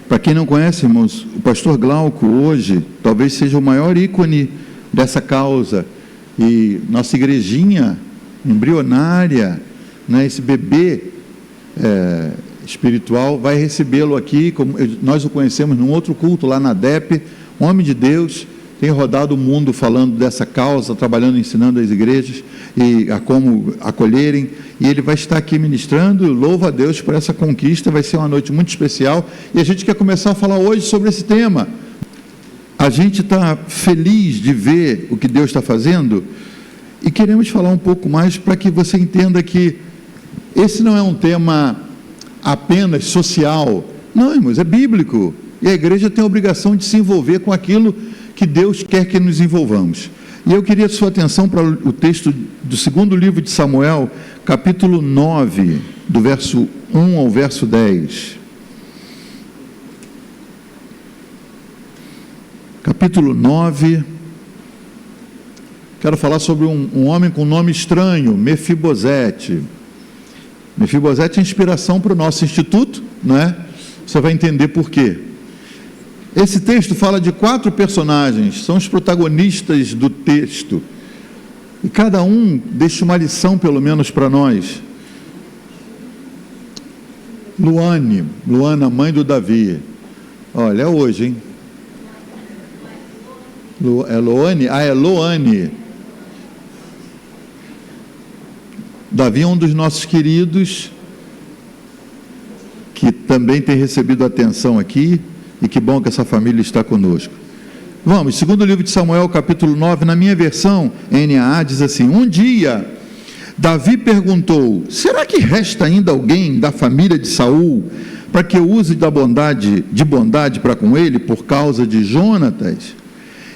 Para quem não conhece, irmãos, o pastor Glauco hoje talvez seja o maior ícone dessa causa, e nossa igrejinha embrionária, né, esse bebê espiritual, vai recebê-lo aqui, como nós o conhecemos num outro culto lá na DEP, homem de Deus, tem rodado o mundo falando dessa causa, trabalhando, ensinando as igrejas e a como acolherem, e ele vai estar aqui ministrando. Louva a Deus por essa conquista, vai ser uma noite muito especial, e a gente quer começar a falar hoje sobre esse tema. A gente está feliz de ver o que Deus está fazendo, e queremos falar um pouco mais para que você entenda que esse não é um tema apenas social, não, irmãos, é bíblico, e a igreja tem a obrigação de se envolver com aquilo que Deus quer que nos envolvamos. E eu queria a sua atenção para o texto do segundo livro de Samuel, capítulo 9, do verso 1 ao verso 10. Capítulo 9, quero falar sobre um homem com nome estranho, Mefibosete. Mefibosete é inspiração para o nosso instituto, não é? Você vai entender por quê. Esse texto fala de 4 personagens, são os protagonistas do texto, e cada um deixa uma lição pelo menos para nós. Luana, mãe do Davi, olha, é hoje, hein? É Loane? É Loane. Davi é um dos nossos queridos, que também tem recebido atenção aqui, e que bom que essa família está conosco. Vamos, segundo livro de Samuel, capítulo 9, na minha versão, NAA, diz assim: um dia, Davi perguntou, será que resta ainda alguém da família de Saul, para que eu use de bondade para com ele, por causa de Jonatas?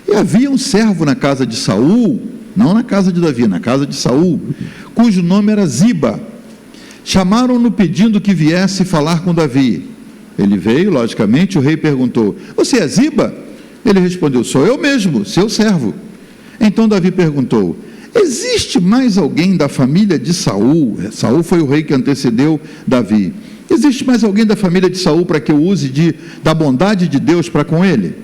E havia um servo na casa de Saul, não na casa de Davi, na casa de Saul, cujo nome era Ziba. Chamaram-no pedindo que viesse falar com Davi. Ele veio, logicamente. O rei perguntou, você é Ziba? Ele respondeu, sou eu mesmo, seu servo. Então Davi perguntou, existe mais alguém da família de Saul? Saul foi o rei que antecedeu Davi. Existe mais alguém da família de Saul para que eu use da bondade de Deus para com ele?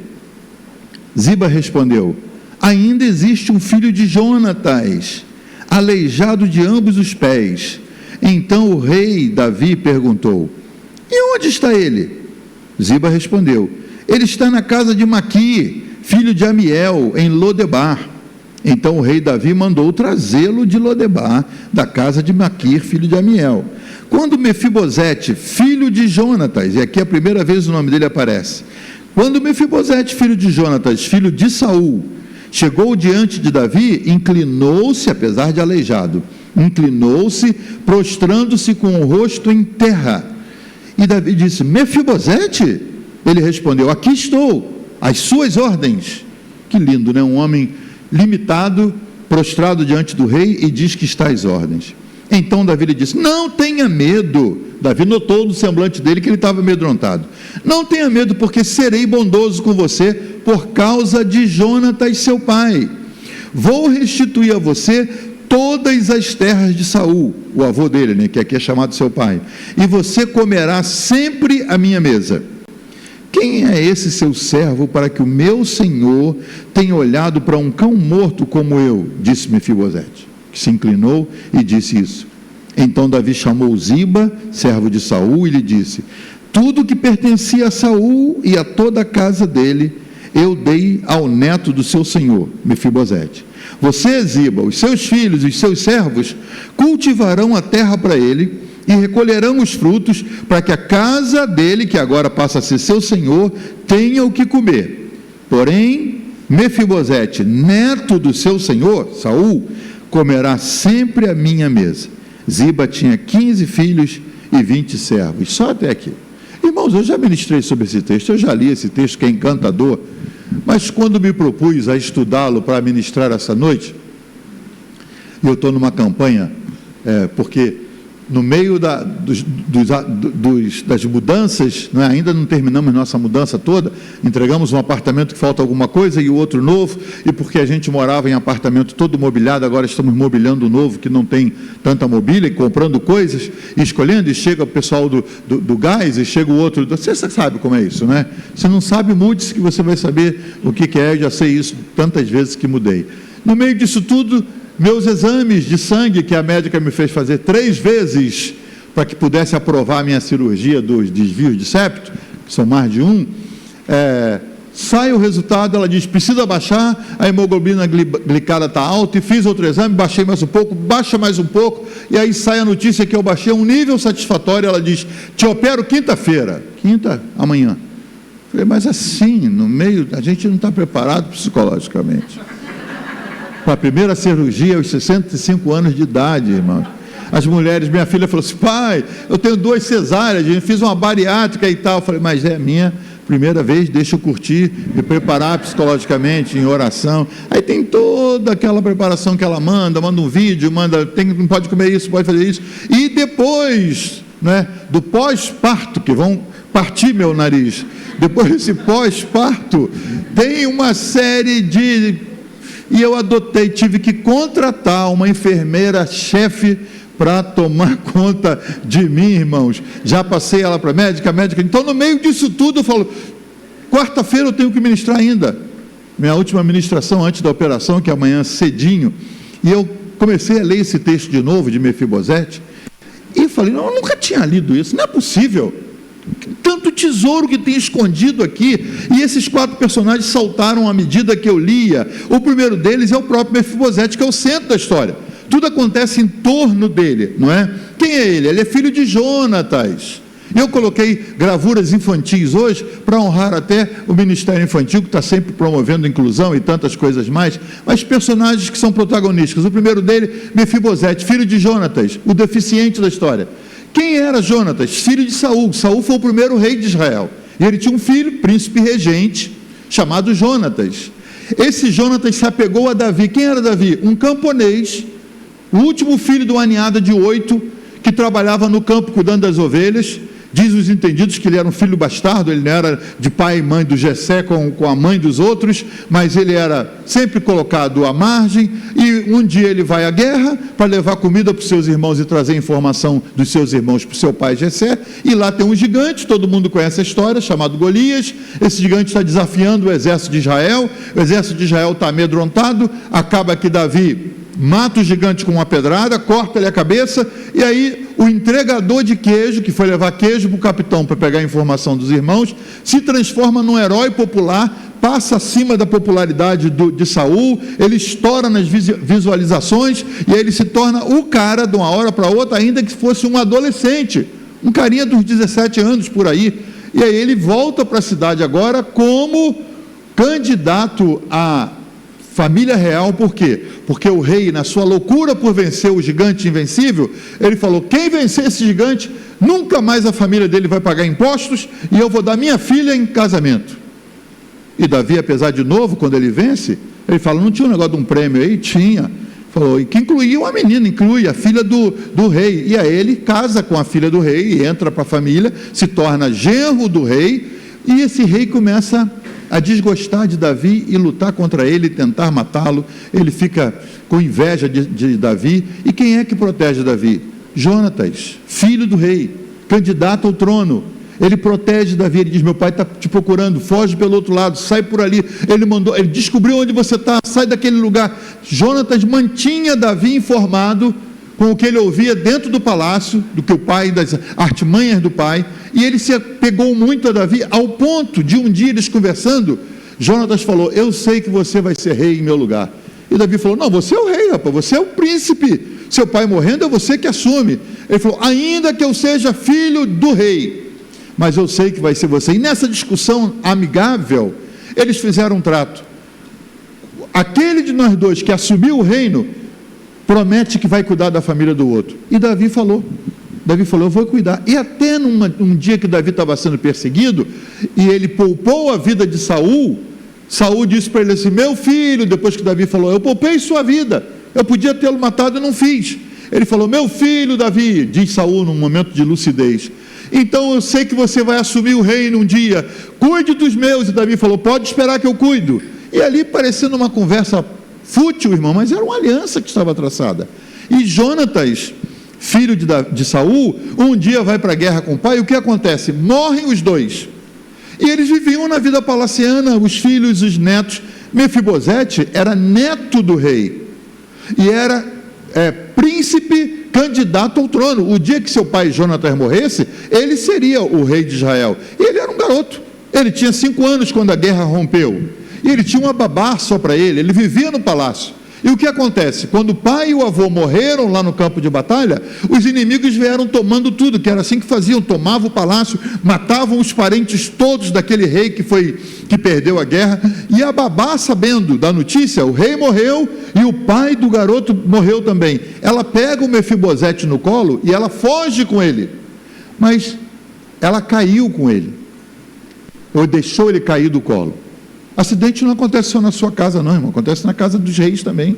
Ziba respondeu, ainda existe um filho de Jonatas, aleijado de ambos os pés. Então o rei Davi perguntou, e onde está ele? Ziba respondeu, ele está na casa de Maqui, filho de Amiel, em Lodebar. Então o rei Davi mandou trazê-lo de Lodebar, da casa de Maqui, filho de Amiel. Quando Mefibosete, filho de Jonatas, e aqui é a primeira vez o nome dele aparece, quando Mefibosete, filho de Jonatas, filho de Saul, chegou diante de Davi, inclinou-se, apesar de aleijado, inclinou-se, prostrando-se com o rosto em terra. E Davi disse, Mefibosete? Ele respondeu, aqui estou, às suas ordens. Que lindo, né? Um homem limitado, prostrado diante do rei, e diz que está às ordens. Então Davi lhe disse, não tenha medo. Davi notou no semblante dele que ele estava amedrontado. Não tenha medo, porque serei bondoso com você, por causa de Jonatas, seu pai. Vou restituir a você todas as terras de Saul, o avô dele, né, que aqui é chamado seu pai, e você comerá sempre à minha mesa. Quem é esse seu servo para que o meu senhor tenha olhado para um cão morto como eu? Disse Mefibosete, que se inclinou e disse isso. Então Davi chamou Ziba, servo de Saul, e lhe disse, tudo que pertencia a Saul e a toda a casa dele, eu dei ao neto do seu senhor, Mefibosete. Você, Ziba, os seus filhos e os seus servos cultivarão a terra para ele e recolherão os frutos para que a casa dele, que agora passa a ser seu senhor, tenha o que comer. Porém, Mefibosete, neto do seu senhor, Saul, comerá sempre à minha mesa. Ziba tinha 15 filhos e 20 servos, só até aqui. Irmãos, eu já ministrei sobre esse texto, eu já li esse texto que é encantador, mas quando me propus a estudá-lo para ministrar essa noite, eu estou numa campanha, porque no meio das mudanças, não é? Ainda não terminamos nossa mudança toda, entregamos um apartamento que falta alguma coisa e o outro novo, e porque a gente morava em apartamento todo mobiliado, agora estamos mobiliando o novo que não tem tanta mobília, e comprando coisas, e escolhendo, e chega o pessoal do gás, e chega o outro, você sabe como é isso, né? Se não sabe, mude-se que você vai saber o que é. Eu já sei isso tantas vezes que mudei. No meio disso tudo, meus exames de sangue, que a médica me fez fazer 3 vezes, para que pudesse aprovar a minha cirurgia dos desvios de septo, que são mais de um, sai o resultado, ela diz, precisa baixar, a hemoglobina glicada está alta, e fiz outro exame, baixei mais um pouco, baixa mais um pouco, e aí sai a notícia que eu baixei a um nível satisfatório, ela diz, te opero quinta-feira, amanhã. Falei, mas assim, no meio, a gente não está preparado psicologicamente para a primeira cirurgia aos 65 anos de idade, irmãos. As mulheres, minha filha falou assim, pai, eu tenho 2 cesáreas, a gente fiz uma bariátrica e tal. Eu falei, mas é a minha primeira vez, deixa eu curtir, me preparar psicologicamente, em oração. Aí tem toda aquela preparação que ela manda um vídeo, não pode comer isso, pode fazer isso. E depois, né, do pós-parto, que vão partir meu nariz, depois desse pós-parto, tem uma série de... E eu tive que contratar uma enfermeira-chefe para tomar conta de mim, irmãos. Já passei ela para a médica. Então, no meio disso tudo, eu falo, quarta-feira eu tenho que ministrar ainda. Minha última ministração antes da operação, que é amanhã cedinho. E eu comecei a ler esse texto de novo, de Mefibosete, e falei, não, eu nunca tinha lido isso, não é possível. Tanto tesouro que tem escondido aqui, e esses 4 personagens saltaram à medida que eu lia. O primeiro deles é o próprio Mefibosete, que é o centro da história. Tudo acontece em torno dele, não é? Quem é ele? Ele é filho de Jonatas. Eu coloquei gravuras infantis hoje, para honrar até o Ministério Infantil, que está sempre promovendo inclusão e tantas coisas mais, mas personagens que são protagonistas. O primeiro dele, Mefibosete, filho de Jonatas, o deficiente da história. Quem era Jonatas? Filho de Saul. Saul foi o primeiro rei de Israel. E ele tinha um filho, príncipe regente, chamado Jonatas. Esse Jonatas se apegou a Davi. Quem era Davi? Um camponês, o último filho de uma ninhada de 8, que trabalhava no campo cuidando das ovelhas. Diz os entendidos que ele era um filho bastardo, ele não era de pai e mãe do Jessé com a mãe dos outros, mas ele era sempre colocado à margem, e um dia ele vai à guerra para levar comida para os seus irmãos e trazer informação dos seus irmãos para o seu pai Jessé, e lá tem um gigante, todo mundo conhece a história, chamado Golias. Esse gigante está desafiando o exército de Israel, o exército de Israel está amedrontado, acaba que Davi mata o gigante com uma pedrada, corta-lhe a cabeça, e aí o entregador de queijo, que foi levar queijo para o capitão para pegar a informação dos irmãos, se transforma num herói popular, passa acima da popularidade de Saul, ele estoura nas visualizações, e aí ele se torna o cara de uma hora para outra, ainda que fosse um adolescente, um carinha dos 17 anos por aí. E aí ele volta para a cidade agora como candidato a família real. Por quê? Porque o rei, na sua loucura por vencer o gigante invencível, ele falou, quem vencer esse gigante, nunca mais a família dele vai pagar impostos, e eu vou dar minha filha em casamento. E Davi, apesar de novo, quando ele vence, ele fala, não tinha um negócio de um prêmio aí? Tinha. Falou, e que incluía uma menina, inclui a filha do rei. E aí ele casa com a filha do rei, e entra para a família, se torna genro do rei, e esse rei começa a desgostar de Davi e lutar contra ele, tentar matá-lo. Ele fica com inveja de Davi. E quem é que protege Davi? Jonatas, filho do rei, candidato ao trono. Ele protege Davi, ele diz, meu pai está te procurando, foge pelo outro lado, sai por ali. Ele descobriu onde você está, sai daquele lugar. Jonatas mantinha Davi informado com o que ele ouvia dentro do palácio, do que o pai, das artimanhas do pai, e ele se apegou muito a Davi, ao ponto de um dia eles conversando, Jonatas falou, eu sei que você vai ser rei em meu lugar. E Davi falou, não, você é o rei, rapaz, você é o príncipe, seu pai morrendo é você que assume. Ele falou, ainda que eu seja filho do rei, mas eu sei que vai ser você. E nessa discussão amigável, eles fizeram um trato. Aquele de nós dois que assumiu o reino, promete que vai cuidar da família do outro. E Davi falou, eu vou cuidar. E até num dia que Davi estava sendo perseguido, e ele poupou a vida de Saul, Saul disse para ele assim, meu filho, depois que Davi falou, eu poupei sua vida, eu podia tê-lo matado e não fiz. Ele falou: meu filho Davi, diz Saul num momento de lucidez, então eu sei que você vai assumir o reino um dia, cuide dos meus. E Davi falou: pode esperar que eu cuido. E ali, parecendo uma conversa fútil, irmão, mas era uma aliança que estava traçada. E Jonatas, filho de Saul, um dia vai para a guerra com o pai, e o que acontece? Morrem os dois, e eles viviam na vida palaciana, os filhos e os netos. Mefibosete era neto do rei, e era príncipe candidato ao trono. O dia que seu pai Jonatas morresse, ele seria o rei de Israel. E ele era um garoto, ele tinha 5 anos quando a guerra rompeu, e ele tinha uma babá só para ele vivia no palácio. E o que acontece? Quando o pai e o avô morreram lá no campo de batalha, os inimigos vieram tomando tudo, que era assim que faziam, tomavam o palácio, matavam os parentes todos daquele rei que perdeu a guerra. E a babá, sabendo da notícia, o rei morreu e o pai do garoto morreu também, ela pega o Mefibosete no colo e ela foge com ele, mas ela caiu com ele, ou deixou ele cair do colo. Acidente não acontece só na sua casa não, irmão, acontece na casa dos reis também.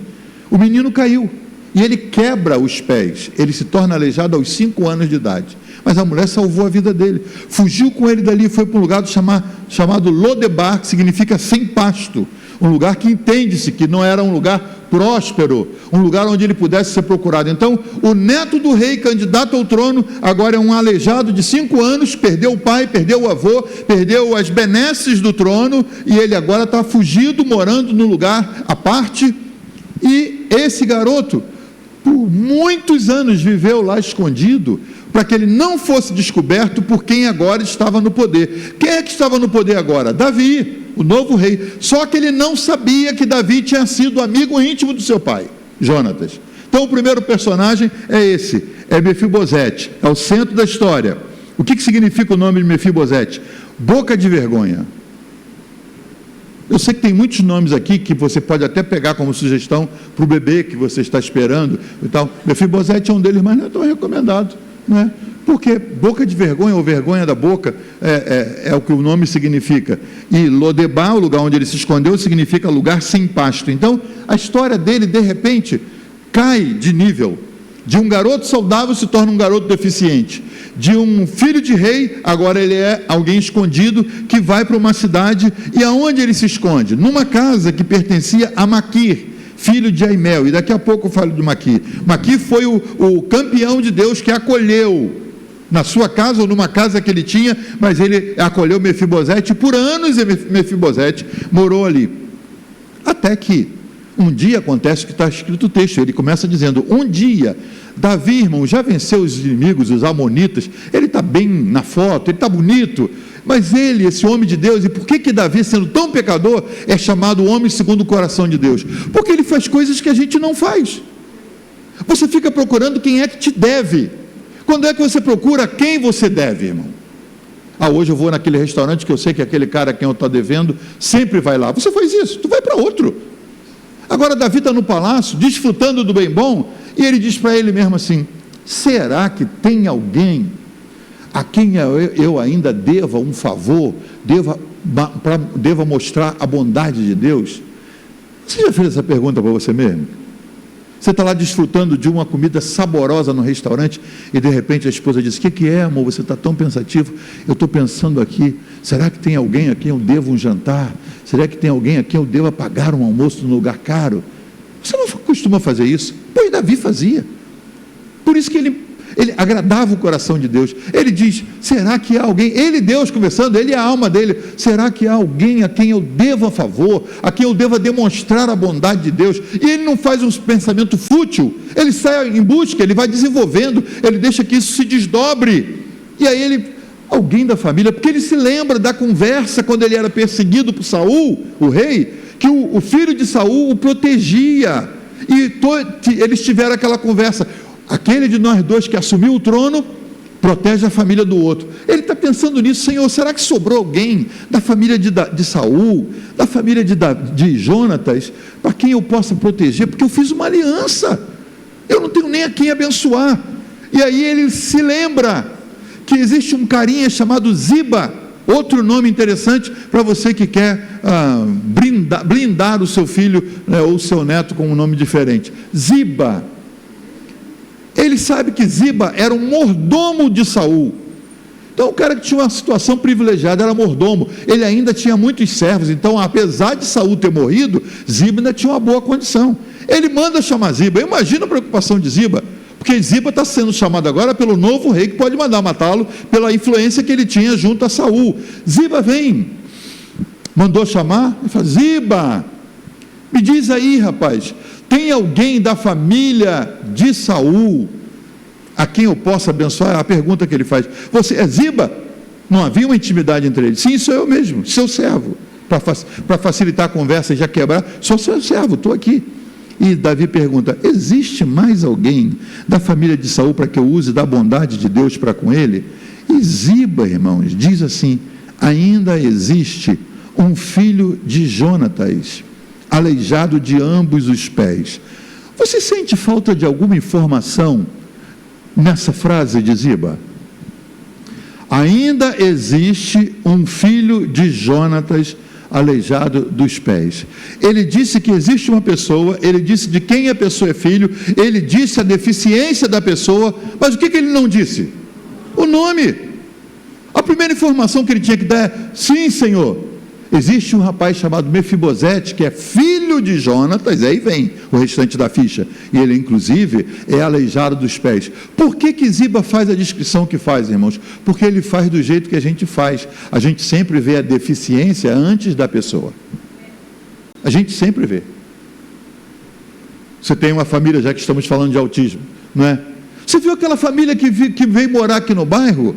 O menino caiu, e ele quebra os pés, ele se torna aleijado aos 5 anos de idade, mas a mulher salvou a vida dele, fugiu com ele dali, foi para um lugar chamado Lodebar, que significa sem pasto, um lugar que entende-se que não era um lugar próspero, um lugar onde ele pudesse ser procurado. Então, o neto do rei, candidato ao trono, agora é um aleijado de 5 anos, perdeu o pai, perdeu o avô, perdeu as benesses do trono, e ele agora está fugido, morando num lugar à parte. E esse garoto, por muitos anos, viveu lá escondido, para que ele não fosse descoberto por quem agora estava no poder. Quem é que estava no poder agora? Davi, o novo rei. Só que ele não sabia que Davi tinha sido amigo íntimo do seu pai, Jonatas. Então o primeiro personagem é esse, é Mefibosete, é o centro da história. O que significa o nome de Mefibosete? Boca de vergonha. Eu sei que tem muitos nomes aqui que você pode até pegar como sugestão para o bebê que você está esperando e tal. Mefibosete é um deles, mas não é tão recomendado, não é? Porque boca de vergonha, ou vergonha da boca, é o que o nome significa. E Lodebar, o lugar onde ele se escondeu, significa lugar sem pasto. Então, a história dele, de repente, cai de nível. De um garoto saudável se torna um garoto deficiente. De um filho de rei, agora ele é alguém escondido que vai para uma cidade. E aonde ele se esconde? Numa casa que pertencia a Maquir, filho de Aimel. E daqui a pouco eu falo de Maquir. Maquir foi o campeão de Deus que acolheu na sua casa ou numa casa que ele tinha, mas ele acolheu Mefibosete, e por anos Mefibosete morou ali. Até que um dia acontece que está escrito o texto, ele começa dizendo: um dia, Davi, irmão, já venceu os inimigos, os amonitas, ele está bem na foto, ele está bonito, mas ele, esse homem de Deus, e por que Davi, sendo tão pecador, é chamado homem segundo o coração de Deus? Porque ele faz coisas que a gente não faz. Você fica procurando quem é que te deve. Quando é que você procura quem você deve, irmão? Hoje eu vou naquele restaurante que eu sei que aquele cara a quem eu estou devendo sempre vai lá. Você faz isso, tu vai para outro. Agora Davi está no palácio, desfrutando do bem bom, e ele diz para ele mesmo assim: será que tem alguém a quem eu ainda deva um favor, deva mostrar a bondade de Deus? Você já fez essa pergunta para você mesmo? Você está lá desfrutando de uma comida saborosa no restaurante e de repente a esposa diz: o que é, amor? Você está tão pensativo. Eu estou pensando aqui, será que tem alguém a quem eu devo um jantar? Será que tem alguém a quem eu devo pagar um almoço num lugar caro? Você não costuma fazer isso? Pois Davi fazia. Por isso que ele agradava o coração de Deus. Ele diz: será que há alguém, ele Deus conversando, ele é a alma dele, será que há alguém a quem eu deva favor, a quem eu deva demonstrar a bondade de Deus? E ele não faz um pensamento fútil, ele sai em busca, ele vai desenvolvendo, ele deixa que isso se desdobre, e aí alguém da família, porque ele se lembra da conversa quando ele era perseguido por Saul, o rei, que o filho de Saul o protegia, e eles tiveram aquela conversa: aquele de nós dois que assumiu o trono, protege a família do outro. Ele está pensando nisso: Senhor, será que sobrou alguém da família de Saul, da família de Jonatas, para quem eu possa proteger? Porque eu fiz uma aliança, eu não tenho nem a quem abençoar. E aí ele se lembra que existe um carinha chamado Ziba, outro nome interessante para você que quer blindar o seu filho, ou o seu neto com um nome diferente. Ziba. Ele sabe que Ziba era um mordomo de Saul. Então o cara que tinha uma situação privilegiada era mordomo. Ele ainda tinha muitos servos. Então, apesar de Saul ter morrido, Ziba ainda tinha uma boa condição. Ele manda chamar Ziba. Imagina a preocupação de Ziba, porque Ziba está sendo chamado agora pelo novo rei, que pode mandar matá-lo pela influência que ele tinha junto a Saul. Ziba vem, mandou chamar e fala: Ziba, me diz aí, rapaz, tem alguém da família de Saul a quem eu possa abençoar? A pergunta que ele faz: você é Ziba? Não havia uma intimidade entre eles. Sim, sou eu mesmo, seu servo. Para facilitar a conversa e já quebrar, sou seu servo, estou aqui. E Davi pergunta: existe mais alguém da família de Saul para que eu use da bondade de Deus para com ele? E Ziba, irmãos, diz assim: ainda existe um filho de Jonatas, aleijado de ambos os pés. Você sente falta de alguma informação nessa frase de Ziba? Ainda existe um filho de Jonatas, aleijado dos pés. Ele disse que existe uma pessoa, ele disse de quem a pessoa é filho, ele disse a deficiência da pessoa, mas o que ele não disse? O nome. A primeira informação que ele tinha que dar é: sim, Senhor, existe um rapaz chamado Mefibosete, que é filho de Jonatas. Aí vem o restante da ficha, e ele inclusive é aleijado dos pés. Por que Ziba faz a descrição que faz, irmãos? Porque ele faz do jeito que a gente faz. A gente sempre vê a deficiência antes da pessoa. A gente sempre vê. Você tem uma família, já que estamos falando de autismo, não é? Você viu aquela família que veio morar aqui no bairro?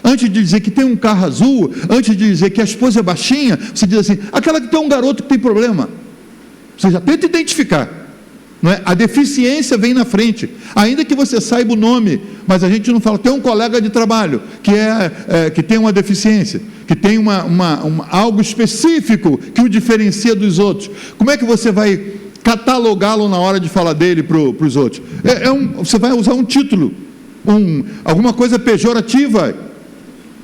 Antes de dizer que tem um carro azul, antes de dizer que a esposa é baixinha, você diz assim: aquela que tem um garoto que tem problema. Você já tenta identificar, não é? A deficiência vem na frente, ainda que você saiba o nome, mas a gente não fala. Tem um colega de trabalho que tem uma deficiência, que tem algo específico que o diferencia dos outros. Como é que você vai catalogá-lo na hora de falar dele para os outros? Você vai usar um título, alguma coisa pejorativa.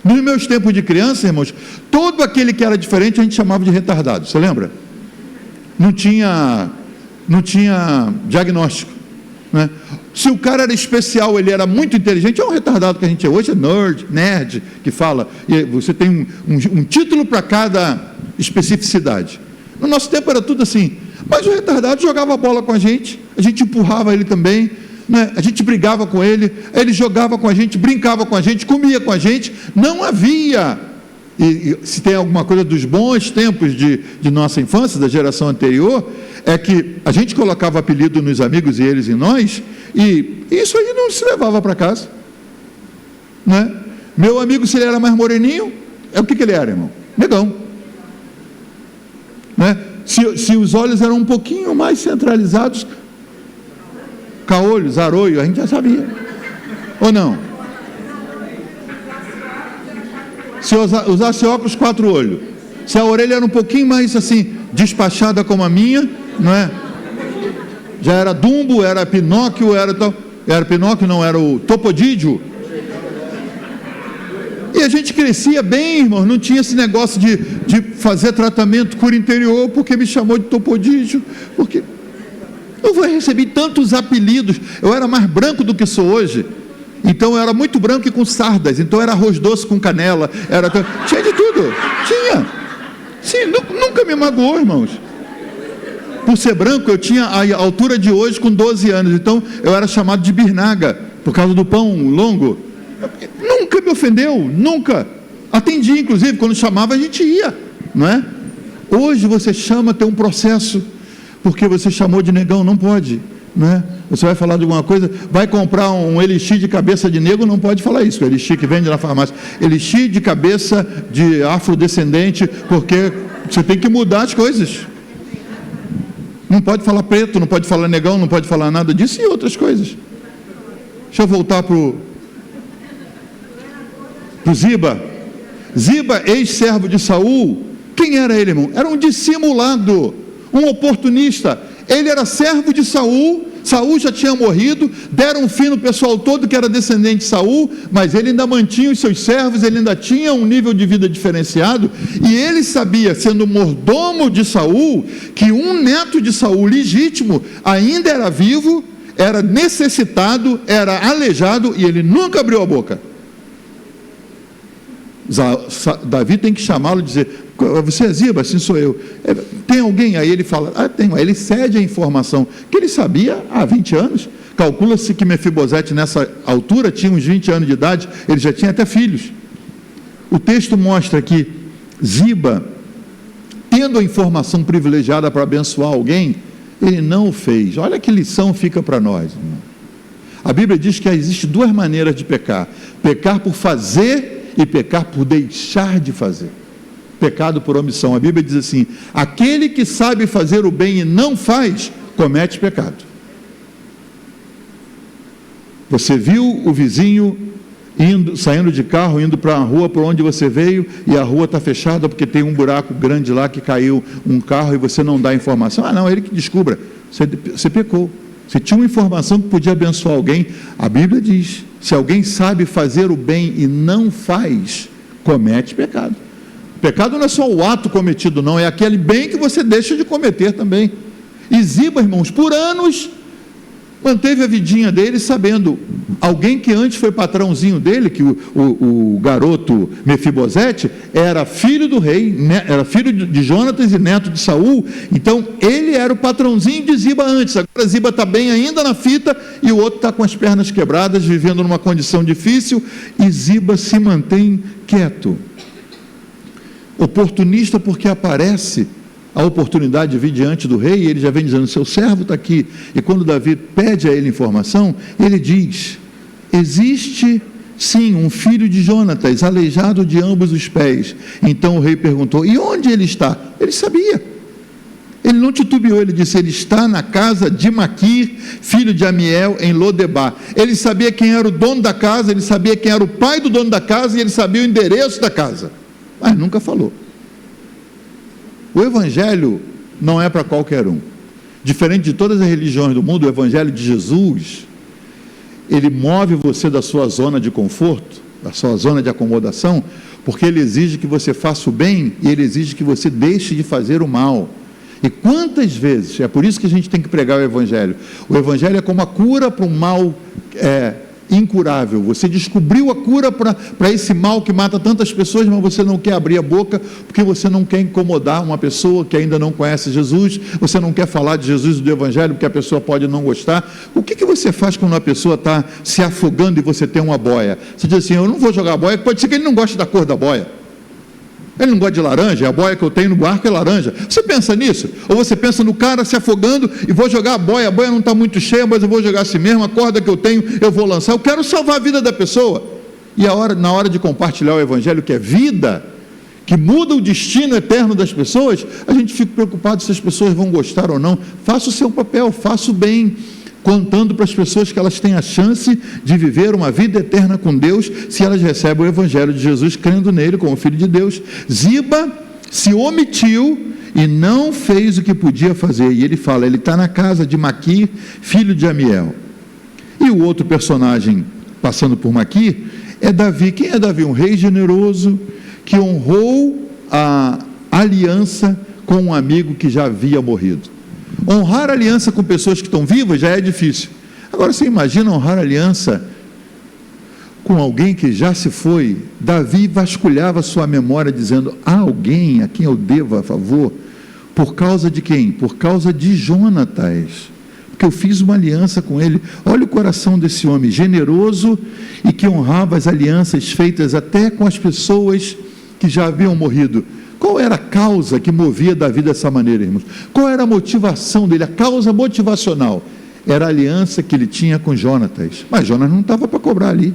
Nos meus tempos de criança, irmãos, todo aquele que era diferente a gente chamava de retardado. Você lembra? Não tinha diagnóstico, né? Se o cara era especial, ele era muito inteligente, é um retardado que a gente é hoje, é nerd que fala, e você tem um título para cada especificidade. No nosso tempo era tudo assim, mas o retardado jogava bola com a gente empurrava ele também, né? A gente brigava com ele jogava com a gente, brincava com a gente, comia com a gente. Não havia, e se tem alguma coisa dos bons tempos de nossa infância, da geração anterior, é que a gente colocava apelido nos amigos e eles em nós, e isso aí não se levava para casa, né? Meu amigo, se ele era mais moreninho, o que ele era, irmão? Negão, né? Se os olhos eram um pouquinho mais centralizados, caolho, zaroio, a gente já sabia, ou não? Se usasse óculos, 4 olhos, se a orelha era um pouquinho mais assim, despachada como a minha, não é? Já era Dumbo, era Pinóquio, era Pinóquio, não, era o Topodídio. E a gente crescia bem, irmão, não tinha esse negócio de fazer tratamento cura interior, porque me chamou de Topodídio, porque eu recebi tantos apelidos. Eu era mais branco do que sou hoje, então eu era muito branco e com sardas, então era arroz doce com canela, tinha de tudo, tinha, sim, nunca me magoou, irmãos. Por ser branco, eu tinha a altura de hoje com 12 anos, então eu era chamado de birnaga, por causa do pão longo. Nunca me ofendeu, nunca. Atendi, inclusive, quando chamava a gente ia, não é? Hoje você chama, tem um processo, porque você chamou de negão, não pode, não é? Você vai falar de alguma coisa, vai comprar um elixir de cabeça de negro, não pode falar isso, o elixir que vende na farmácia, elixir de cabeça de afrodescendente, porque você tem que mudar as coisas. Não pode falar preto, não pode falar negão, não pode falar nada disso e outras coisas. Deixa eu voltar para o Ziba. Ziba, ex-servo de Saul. Quem era ele, irmão? Era um dissimulado, um oportunista. Ele era servo de Saul. Saul já tinha morrido, deram um fim no pessoal todo que era descendente de Saul, mas ele ainda mantinha os seus servos, ele ainda tinha um nível de vida diferenciado, e ele sabia, sendo mordomo de Saul, que um neto de Saul legítimo ainda era vivo, era necessitado, era aleijado, e ele nunca abriu a boca. Davi tem que chamá-lo e dizer: você é Ziba? Sim, sou eu. Tem alguém? Aí ele fala: tenho. Aí ele cede a informação que ele sabia há 20 anos. Calcula-se que Mefibosete nessa altura tinha uns 20 anos de idade, ele já tinha até filhos. O texto mostra que Ziba, tendo a informação privilegiada para abençoar alguém, ele não o fez. Olha que lição fica para nós, irmão. A Bíblia diz que existem duas maneiras de pecar: pecar por fazer e pecar por deixar de fazer. Pecado por omissão. A Bíblia diz assim: aquele que sabe fazer o bem e não faz, comete pecado. Você viu o vizinho saindo de carro, indo para a rua por onde você veio, e a rua está fechada porque tem um buraco grande lá que caiu um carro, e você não dá informação. Não, ele que descubra. Você pecou. Você tinha uma informação que podia abençoar alguém. A Bíblia diz: se alguém sabe fazer o bem e não faz, comete pecado. Pecado não é só o ato cometido, não, é aquele bem que você deixa de cometer também. E Ziba, irmãos, por anos manteve a vidinha dele sabendo. Alguém que antes foi patrãozinho dele, que o garoto Mefibosete era filho do rei, era filho de Jonatas e neto de Saul. Então ele era o patrãozinho de Ziba antes. Agora Ziba está bem ainda na fita, e o outro está com as pernas quebradas, vivendo numa condição difícil, e Ziba se mantém quieto, oportunista, porque aparece a oportunidade de vir diante do rei, e ele já vem dizendo: seu servo está aqui. E quando Davi pede a ele informação, ele diz: existe sim um filho de Jonatas, aleijado de ambos os pés. Então o rei perguntou: e onde ele está? Ele sabia, ele não titubeou, ele disse: ele está na casa de Maquir, filho de Amiel, em Lodebar. Ele sabia quem era o dono da casa, ele sabia quem era o pai do dono da casa, e ele sabia o endereço da casa, mas nunca falou. O Evangelho não é para qualquer um. Diferente de todas as religiões do mundo, o Evangelho de Jesus, ele move você da sua zona de conforto, da sua zona de acomodação, porque ele exige que você faça o bem, e ele exige que você deixe de fazer o mal. E quantas vezes, é por isso que a gente tem que pregar o Evangelho. O Evangelho é como a cura para um mal incurável. Você descobriu a cura para esse mal que mata tantas pessoas, mas você não quer abrir a boca, porque você não quer incomodar uma pessoa que ainda não conhece Jesus, você não quer falar de Jesus e do Evangelho, porque a pessoa pode não gostar. O que você faz quando uma pessoa está se afogando e você tem uma boia? Você diz assim: eu não vou jogar boia, pode ser que ele não goste da cor da boia. Ele não gosta de laranja, a boia que eu tenho no barco é laranja. Você pensa nisso? Ou você pensa no cara se afogando e vou jogar a boia não está muito cheia, mas eu vou jogar assim mesmo, a corda que eu tenho eu vou lançar. Eu quero salvar a vida da pessoa. E na hora de compartilhar o Evangelho, que é vida, que muda o destino eterno das pessoas, a gente fica preocupado se as pessoas vão gostar ou não. Faça o seu papel, faça o bem, contando para as pessoas que elas têm a chance de viver uma vida eterna com Deus, se elas recebem o Evangelho de Jesus, crendo nele como Filho de Deus. Ziba se omitiu e não fez o que podia fazer, e ele fala: ele está na casa de Maquir, filho de Amiel. E o outro personagem, passando por Maquir, é Davi. Quem é Davi? Um rei generoso, que honrou a aliança com um amigo que já havia morrido. Honrar a aliança com pessoas que estão vivas já é difícil. Agora você imagina honrar a aliança com alguém que já se foi. Davi vasculhava sua memória dizendo: há alguém a quem eu devo a favor? Por causa de quem? Por causa de Jonatas, porque eu fiz uma aliança com ele. Olha o coração desse homem, generoso, e que honrava as alianças feitas até com as pessoas que já haviam morrido. Qual era a causa que movia Davi dessa maneira, irmãos? Qual era a motivação dele? A causa motivacional era a aliança que ele tinha com Jonatas. Mas Jonatas não estava para cobrar ali,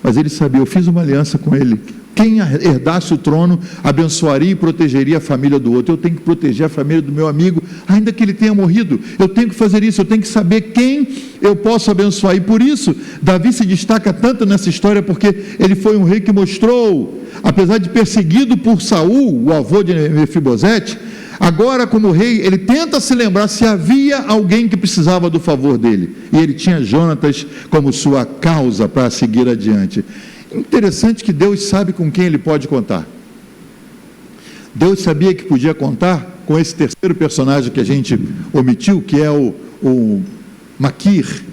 mas ele sabia: eu fiz uma aliança com ele. Quem herdasse o trono abençoaria e protegeria a família do outro. Eu tenho que proteger a família do meu amigo, ainda que ele tenha morrido. Eu tenho que fazer isso, eu tenho que saber quem eu posso abençoar. E por isso Davi se destaca tanto nessa história, porque ele foi um rei que mostrou, apesar de perseguido por Saul, o avô de Mefibosete, agora como rei ele tenta se lembrar se havia alguém que precisava do favor dele, e ele tinha Jonatas como sua causa para seguir adiante. Interessante que Deus sabe com quem ele pode contar. Deus sabia que podia contar com esse terceiro personagem que a gente omitiu, que é o Maquir,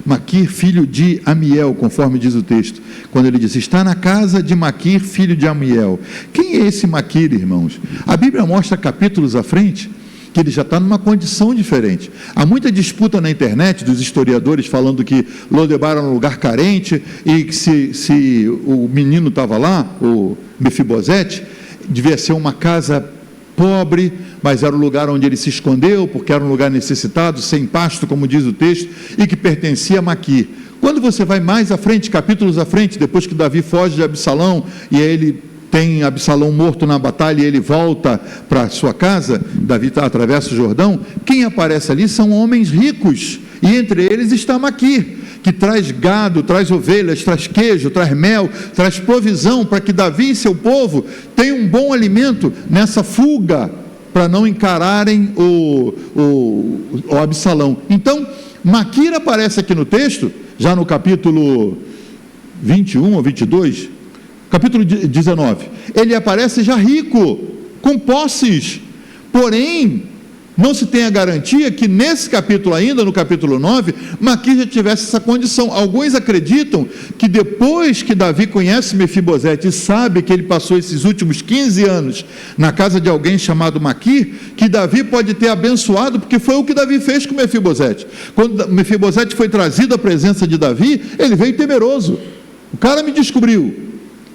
Maquir, filho de Amiel, conforme diz o texto, quando ele diz, está na casa de Maquir, filho de Amiel. Quem é esse Maquir, irmãos? A Bíblia mostra capítulos à frente que ele já está numa condição diferente. Há muita disputa na internet dos historiadores falando que Lodebar era um lugar carente e que se o menino estava lá, o Mefibosete, devia ser uma casa pobre, mas era o lugar onde ele se escondeu, porque era um lugar necessitado, sem pasto, como diz o texto, e que pertencia a Maquir. Quando você vai mais à frente, capítulos à frente, depois que Davi foge de Absalão, e aí ele tem Absalão morto na batalha e ele volta para sua casa, Davi atravessa o Jordão, quem aparece ali são homens ricos, e entre eles está Maquir, que traz gado, traz ovelhas, traz queijo, traz mel, traz provisão para que Davi e seu povo tenham um bom alimento nessa fuga, para não encararem o Absalão. Então, Maquir aparece aqui no texto, já no capítulo 21 ou 22, capítulo 19, ele aparece já rico, com posses, porém, não se tem a garantia que nesse capítulo ainda, no capítulo 9, Maquir já tivesse essa condição. Alguns acreditam que depois que Davi conhece Mefibosete e sabe que ele passou esses últimos 15 anos na casa de alguém chamado Maquir, que Davi pode ter abençoado, porque foi o que Davi fez com Mefibosete. Quando Mefibosete foi trazido à presença de Davi, ele veio temeroso. O cara me descobriu.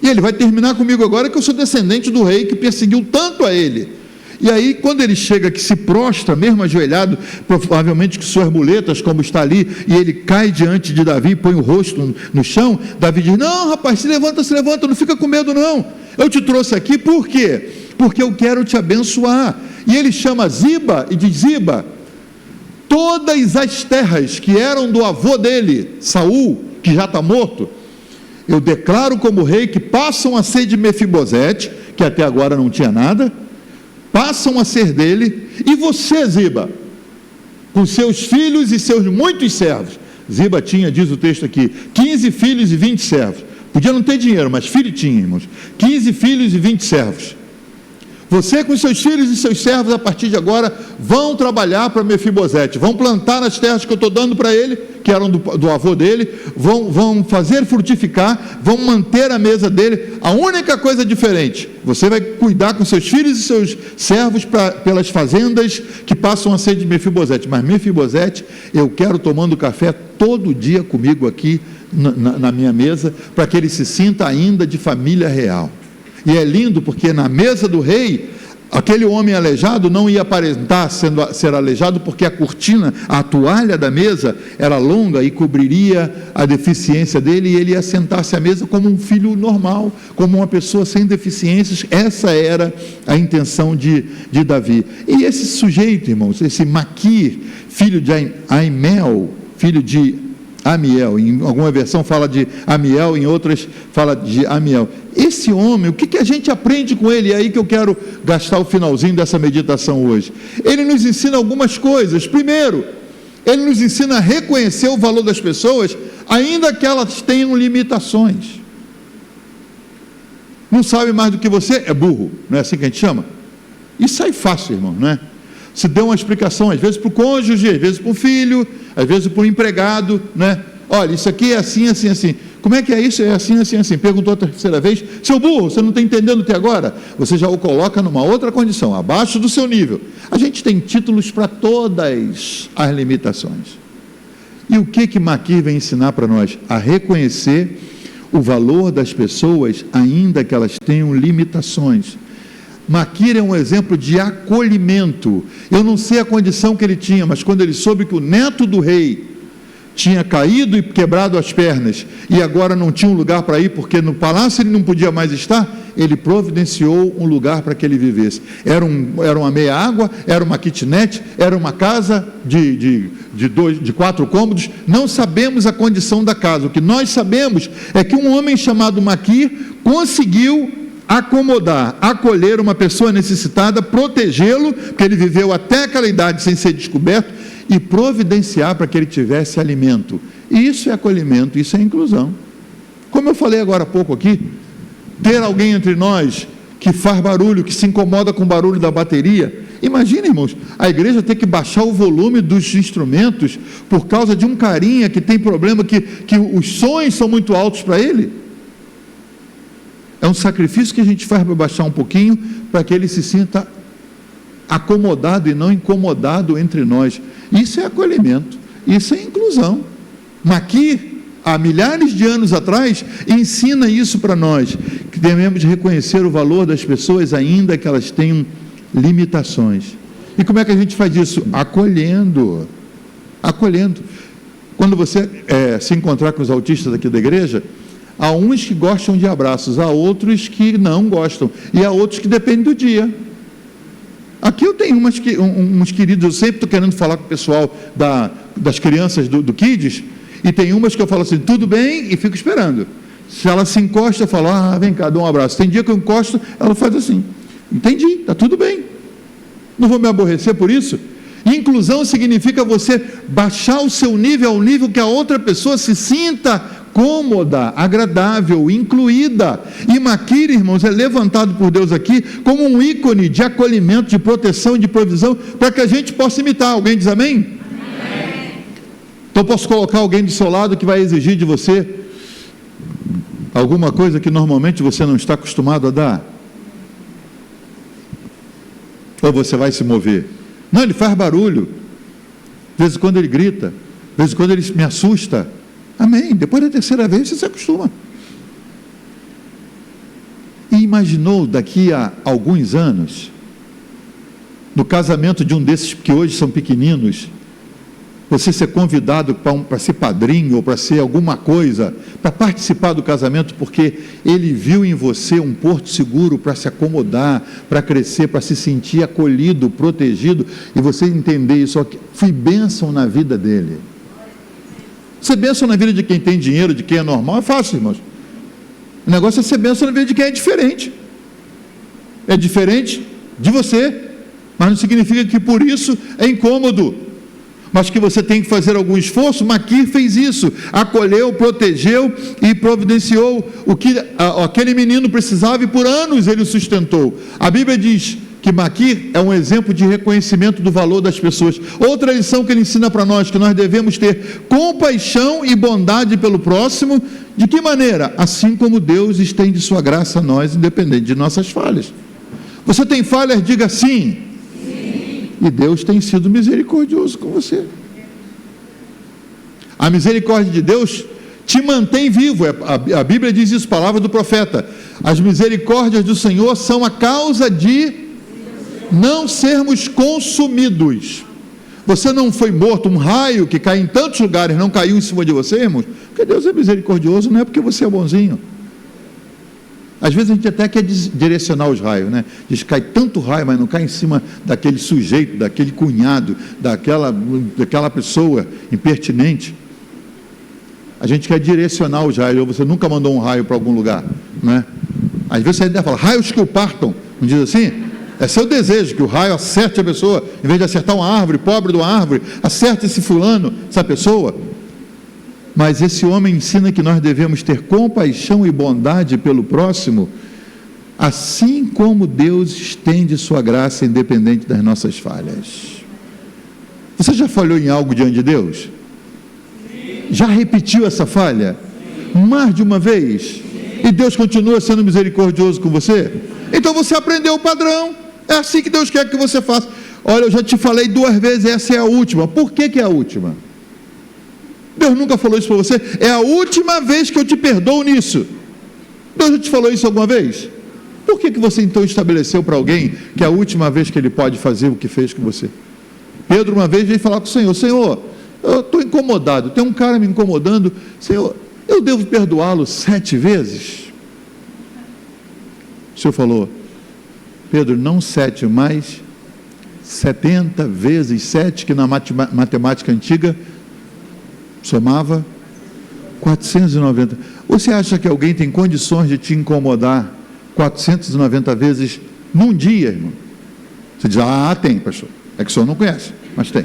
E ele vai terminar comigo agora que eu sou descendente do rei que perseguiu tanto a ele. E aí, quando ele chega, que se prostra, mesmo ajoelhado, provavelmente com suas muletas, como está ali, e ele cai diante de Davi, põe o rosto no chão, Davi diz, não rapaz, se levanta, não fica com medo não, eu te trouxe aqui, por quê? Porque eu quero te abençoar. E ele chama Ziba e diz, Ziba, todas as terras que eram do avô dele, Saul, que já está morto, eu declaro como rei que passam a ser de Mefibosete, que até agora não tinha nada, passam a ser dele, e você, Ziba, com seus filhos e seus muitos servos. Ziba tinha, diz o texto aqui, 15 filhos e 20 servos. Podia não ter dinheiro, mas filho tinha, irmãos. 15 filhos e 20 servos. Você com seus filhos e seus servos, a partir de agora, vão trabalhar para Mefibosete, vão plantar nas terras que eu estou dando para ele, que eram do avô dele, vão fazer frutificar, vão manter a mesa dele. A única coisa diferente, você vai cuidar com seus filhos e seus servos pelas fazendas que passam a ser de Mefibosete, mas Mefibosete, eu quero tomando café todo dia comigo aqui na minha mesa, para que ele se sinta ainda de família real. E é lindo porque na mesa do rei, aquele homem aleijado não ia aparentar ser aleijado, porque a cortina, a toalha da mesa era longa e cobriria a deficiência dele, e ele ia sentar-se à mesa como um filho normal, como uma pessoa sem deficiências. Essa era a intenção de Davi. E esse sujeito, irmãos, esse Maquir, filho de Amiel, filho de Amiel, em alguma versão fala de Amiel, em outras fala de Amiel. Esse homem, o que a gente aprende com ele? É aí que eu quero gastar o finalzinho dessa meditação hoje. Ele nos ensina algumas coisas. Primeiro, ele nos ensina a reconhecer o valor das pessoas, ainda que elas tenham limitações. Não sabe mais do que você, é burro, não é assim que a gente chama? Isso aí é fácil, irmão, não é? Se deu uma explicação, às vezes para o cônjuge, às vezes para o filho, às vezes para o empregado, né? Olha, isso aqui é assim, assim, assim. Como é que é isso? É assim, assim, assim. Perguntou a terceira vez, seu burro, você não está entendendo até agora? Você já o coloca numa outra condição, abaixo do seu nível. A gente tem títulos para todas as limitações. E o que Maquir vem ensinar para nós? A reconhecer o valor das pessoas, ainda que elas tenham limitações. Maquir é um exemplo de acolhimento. Eu não sei a condição que ele tinha, mas quando ele soube que o neto do rei tinha caído e quebrado as pernas, e agora não tinha um lugar para ir, porque no palácio ele não podia mais estar, ele providenciou um lugar para que ele vivesse. Era uma meia-água, era uma kitnet, era uma casa de 4 cômodos, não sabemos a condição da casa. O que nós sabemos é que um homem chamado Maquir conseguiu acomodar, acolher uma pessoa necessitada, protegê-lo, porque ele viveu até aquela idade sem ser descoberto, e providenciar para que ele tivesse alimento. Isso é acolhimento, isso é inclusão. Como eu falei agora há pouco aqui, ter alguém entre nós que faz barulho, que se incomoda com o barulho da bateria. Imagina, irmãos, a igreja ter que baixar o volume dos instrumentos por causa de um carinha que tem problema, que os sons são muito altos para ele. É um sacrifício que a gente faz para baixar um pouquinho, para que ele se sinta acomodado e não incomodado entre nós. Isso é acolhimento, isso é inclusão. Maqui, há milhares de anos atrás, ensina isso para nós, que devemos reconhecer o valor das pessoas, ainda que elas tenham limitações. E como é que a gente faz isso? Acolhendo. Quando você se encontrar com os autistas aqui da igreja, há uns que gostam de abraços, há outros que não gostam, e há outros que dependem do dia. Aqui eu tenho uns queridos, eu sempre estou querendo falar com o pessoal das crianças do Kids, e tem umas que eu falo assim, tudo bem, e fico esperando. Se ela se encosta, eu falo, vem cá, dá um abraço. Tem dia que eu encosto, ela faz assim, entendi, está tudo bem, não vou me aborrecer por isso. Inclusão significa você baixar o seu nível ao nível que a outra pessoa se sinta cômoda, agradável, incluída. E Maquir, irmãos, é levantado por Deus aqui como um ícone de acolhimento, de proteção, de provisão, para que a gente possa imitar. Alguém diz amém? Amém. Então posso colocar alguém do seu lado que vai exigir de você alguma coisa que normalmente você não está acostumado a dar? Ou você vai se mover? Não, ele faz barulho, de vez em quando ele grita, de vez em quando ele me assusta. Amém, depois da terceira vez você se acostuma. E imaginou daqui a alguns anos, no casamento de um desses que hoje são pequeninos, você ser convidado para ser padrinho ou para ser alguma coisa, para participar do casamento, porque ele viu em você um porto seguro para se acomodar, para crescer, para se sentir acolhido, protegido, e você entender isso, foi bênção na vida dele. Ser bênção na vida de quem tem dinheiro, de quem é normal, é fácil, irmãos. O negócio é ser bênção na vida de quem é diferente. É diferente de você, mas não significa que por isso é incômodo. Mas que você tem que fazer algum esforço. Maquir fez isso, acolheu, protegeu e providenciou o que aquele menino precisava, e por anos ele o sustentou. A Bíblia diz que Maquir é um exemplo de reconhecimento do valor das pessoas. Outra lição que ele ensina para nós, que nós devemos ter compaixão e bondade pelo próximo. De que maneira? Assim como Deus estende sua graça a nós, independente de nossas falhas. Você tem falhas? Diga sim. E Deus tem sido misericordioso com você. A misericórdia de Deus te mantém vivo. A Bíblia diz isso, palavra do profeta. As misericórdias do Senhor são a causa de não sermos consumidos. Você não foi morto, um raio que cai em tantos lugares não caiu em cima de você, irmãos, porque Deus é misericordioso, não é porque você é bonzinho. Às vezes a gente até quer direcionar os raios, né? Diz que cai tanto raio, mas não cai em cima daquele sujeito, daquele cunhado, daquela pessoa impertinente. A gente quer direcionar os raios. Ou você nunca mandou um raio para algum lugar, não é? Às vezes a gente fala, raios que o partam, não diz assim? É seu desejo que o raio acerte a pessoa, em vez de acertar uma árvore, pobre de uma árvore, acerte esse fulano, essa pessoa. Mas esse homem ensina que nós devemos ter compaixão e bondade pelo próximo, assim como Deus estende sua graça independente das nossas falhas. Você já falhou em algo diante de Deus? Já repetiu essa falha? Mais de uma vez? E Deus continua sendo misericordioso com você? Então você aprendeu o padrão. É assim que Deus quer que você faça. Olha, eu já te falei 2 vezes, essa é a última. Por que é a última? Deus nunca falou isso para você? É a última vez que eu te perdoo nisso. Deus já te falou isso alguma vez? Por que você então estabeleceu para alguém que é a última vez que ele pode fazer o que fez com você? Pedro uma vez veio falar com o Senhor, Senhor, eu estou incomodado, tem um cara me incomodando, Senhor, eu devo perdoá-lo 7 vezes? O Senhor falou, Pedro, não 7, mas 70 vezes 7, que na matemática antiga somava 490. Você acha que alguém tem condições de te incomodar 490 vezes num dia, irmão? Você diz, tem, pastor. É que o senhor não conhece, mas tem.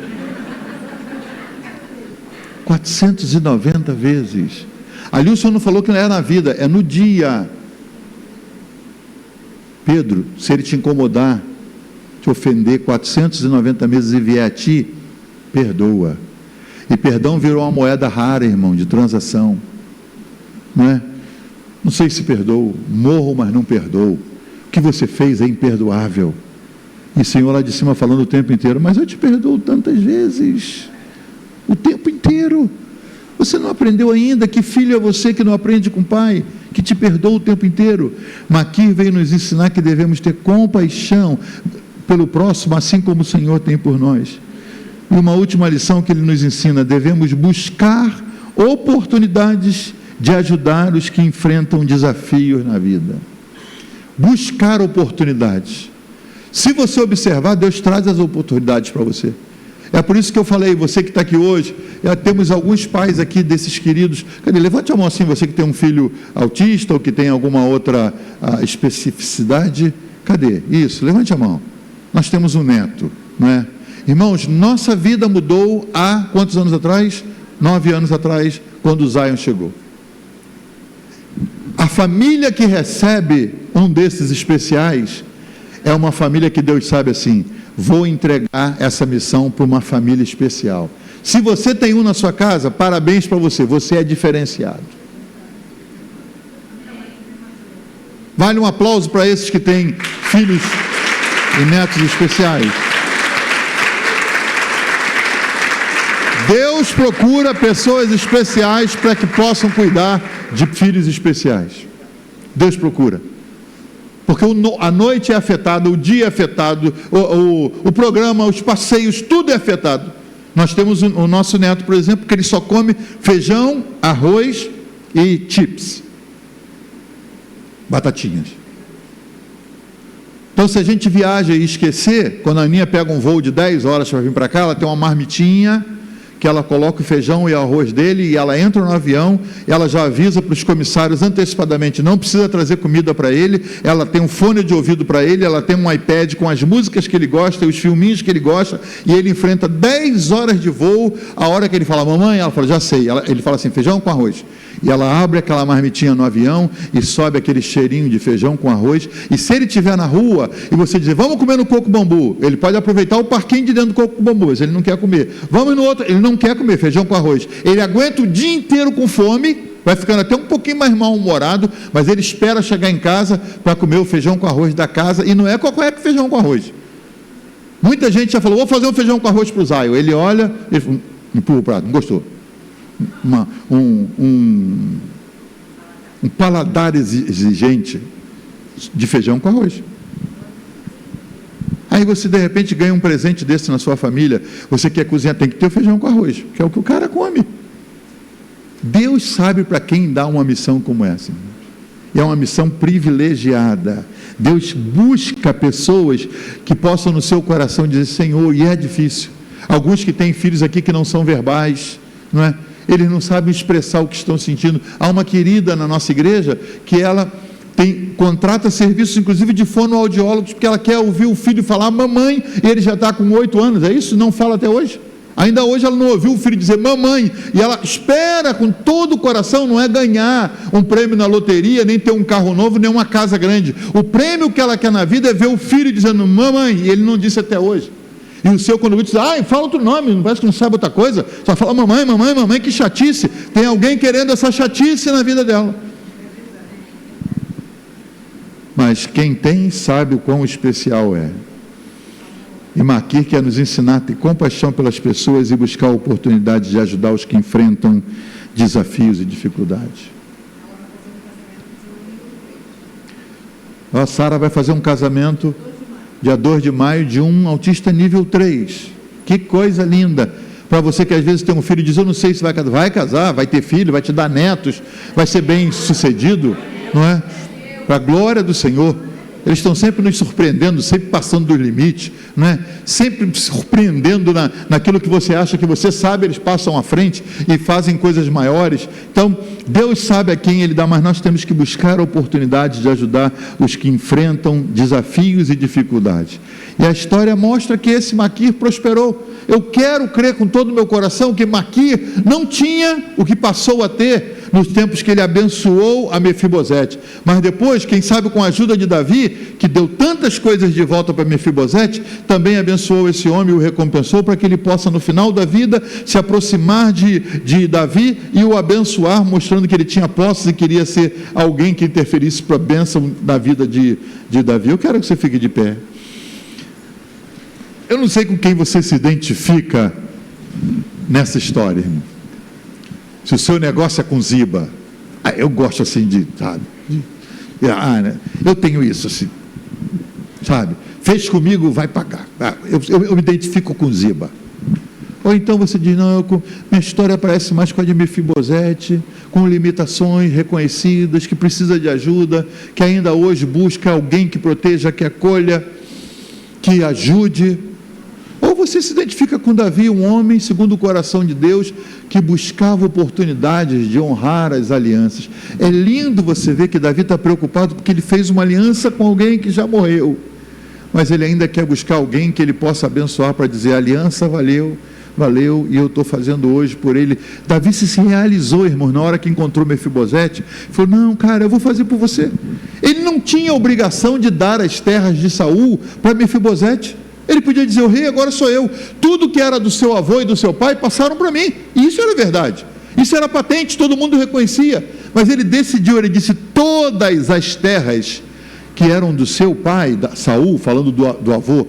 490 vezes. Ali o senhor não falou que não é na vida, é no dia. Pedro, se ele te incomodar, te ofender 490 vezes e vier a ti, perdoa. E perdão virou uma moeda rara, irmão, de transação. Não é? Não sei se perdoo, morro, mas não perdoo. O que você fez é imperdoável. E o Senhor lá de cima falando o tempo inteiro, mas eu te perdoo tantas vezes, o tempo inteiro. Você não aprendeu ainda? Que filho é você que não aprende com o pai, que te perdoa o tempo inteiro? Maquir veio nos ensinar que devemos ter compaixão pelo próximo, assim como o Senhor tem por nós. E uma última lição que ele nos ensina: devemos buscar oportunidades de ajudar os que enfrentam desafios na vida. Buscar oportunidades. Se você observar, Deus traz as oportunidades para você. É por isso que eu falei, você que está aqui hoje, temos alguns pais aqui desses queridos. Cadê? Levante a mão assim, você que tem um filho autista ou que tem alguma outra especificidade. Cadê? Isso, levante a mão. Nós temos um neto, não é? Irmãos, nossa vida mudou há quantos anos atrás? 9 anos atrás, quando o Zion chegou. A família que recebe um desses especiais é uma família que Deus sabe assim: vou entregar essa missão para uma família especial. Se você tem um na sua casa, parabéns para você, você é diferenciado. Vale um aplauso para esses que têm filhos e netos especiais. Deus procura pessoas especiais para que possam cuidar de filhos especiais. Deus procura. Porque a noite é afetada, o dia é afetado, o programa, os passeios, tudo é afetado. Nós temos o nosso neto, por exemplo, que ele só come feijão, arroz e chips, batatinhas. Então, se a gente viaja e esquecer, quando a Aninha pega um voo de 10 horas para vir para cá, ela tem uma marmitinha que ela coloca o feijão e o arroz dele, e ela entra no avião, ela já avisa para os comissários antecipadamente, não precisa trazer comida para ele, ela tem um fone de ouvido para ele, ela tem um iPad com as músicas que ele gosta, os filminhos que ele gosta, e ele enfrenta 10 horas de voo. A hora que ele fala, mamãe, ela fala, já sei, ele fala assim, feijão com arroz, e ela abre aquela marmitinha no avião, e sobe aquele cheirinho de feijão com arroz, e se ele estiver na rua, e você dizer, vamos comer no coco bambu, ele pode aproveitar o parquinho de dentro do coco bambu, mas ele não quer comer. Vamos no outro, ele não quer comer feijão com arroz, ele aguenta o dia inteiro com fome, vai ficando até um pouquinho mais mal-humorado, mas ele espera chegar em casa para comer o feijão com arroz da casa, e não é qualquer feijão com arroz. Muita gente já falou, vou fazer um feijão com arroz para o Zion. Ele olha, ele empurra o prato, não gostou. Um paladar exigente de feijão com arroz. Aí você de repente ganha um presente desse na sua família, você quer cozinhar, tem que ter o feijão com arroz, que é o que o cara come. Deus sabe para quem dá uma missão como essa, e é uma missão privilegiada. Deus busca pessoas que possam no seu coração dizer, Senhor, e é difícil. Alguns que têm filhos aqui que não são verbais, não é? Eles não sabem expressar o que estão sentindo. Há uma querida na nossa igreja que ela contrata serviços, inclusive de fonoaudiólogos, porque ela quer ouvir o filho falar mamãe, e ele já está com 8 anos, é isso? Não fala até hoje? Ainda hoje ela não ouviu o filho dizer mamãe, e ela espera com todo o coração, não é ganhar um prêmio na loteria, nem ter um carro novo, nem uma casa grande. O prêmio que ela quer na vida é ver o filho dizendo mamãe, e ele não disse até hoje. E o seu, quando diz, fala outro nome, não parece que não sabe outra coisa, só fala mamãe, mamãe, mamãe, que chatice. Tem alguém querendo essa chatice na vida dela. Mas quem tem, sabe o quão especial é. E Maquir quer nos ensinar a ter compaixão pelas pessoas e buscar a oportunidade de ajudar os que enfrentam desafios e dificuldades. A Sara vai fazer um casamento dia 2 de maio de um autista nível 3. Que coisa linda. Para você que às vezes tem um filho e diz, eu não sei se vai casar. Vai casar, vai ter filho, vai te dar netos, vai ser bem sucedido, não é? Para a glória do Senhor. Eles estão sempre nos surpreendendo, sempre passando dos limites, não é? Sempre surpreendendo naquilo que você acha que você sabe, eles passam à frente e fazem coisas maiores. Então, Deus sabe a quem Ele dá, mas nós temos que buscar a oportunidade de ajudar os que enfrentam desafios e dificuldades. E a história mostra que esse Maquir prosperou. Eu quero crer com todo o meu coração que Maquir não tinha o que passou a ter, nos tempos que ele abençoou a Mefibosete, mas depois, quem sabe com a ajuda de Davi, que deu tantas coisas de volta para Mefibosete, também abençoou esse homem e o recompensou para que ele possa no final da vida se aproximar de Davi e o abençoar, mostrando que ele tinha posses e queria ser alguém que interferisse para a bênção da vida de Davi. Eu quero que você fique de pé. Eu não sei com quem você se identifica nessa história, irmão. Se o seu negócio é com Ziba, eu gosto assim eu tenho isso assim, sabe? Fez comigo, vai pagar. Eu me identifico com Ziba. Ou então você diz, não, minha história parece mais com a de Mefibosete, com limitações reconhecidas, que precisa de ajuda, que ainda hoje busca alguém que proteja, que acolha, que ajude. Ou você se identifica com Davi, um homem segundo o coração de Deus, que buscava oportunidades de honrar as alianças. É lindo você ver que Davi está preocupado porque ele fez uma aliança com alguém que já morreu, mas ele ainda quer buscar alguém que ele possa abençoar para dizer, a aliança valeu, e eu estou fazendo hoje por ele. Davi se realizou, irmãos, na hora que encontrou Mefibosete, falou, não, cara, eu vou fazer por você. Ele não tinha obrigação de dar as terras de Saul para Mefibosete. Ele podia dizer, o rei agora sou eu, tudo que era do seu avô e do seu pai passaram para mim, e isso era verdade, isso era patente, todo mundo reconhecia, mas ele decidiu, ele disse, todas as terras que eram do seu pai, Saul, falando do avô,